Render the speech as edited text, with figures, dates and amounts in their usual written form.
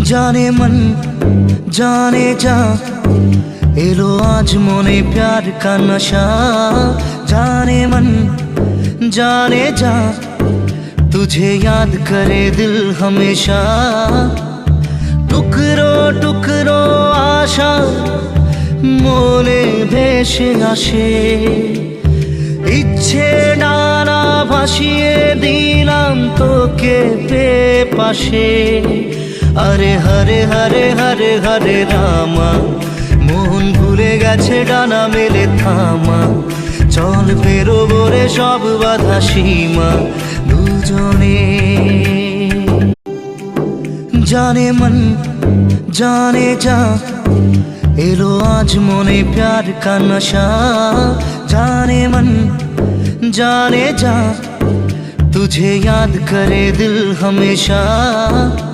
जाने मन जाने जा, एलो आज मोने प्यार का नशा। जाने मन जाने जा, तुझे याद करे दिल हमेशा। टुकरो टुकरो आशा मोने भेসে আসে, ইচ্ছে ডানা ভাসিয়ে দিলাম তোকে পেয়ে পাশে। আরে হরে হরে হরে হরে রামা, মন ভুলে গেছে ডানা মেলে থামা। চল পেরোবো রে সব বাধা সীমা দুজনে। जाने मन जाने जा, एलो आज मोने प्यार का नशा। जाने मन जाने जा, तुझे याद करे दिल हमेशा।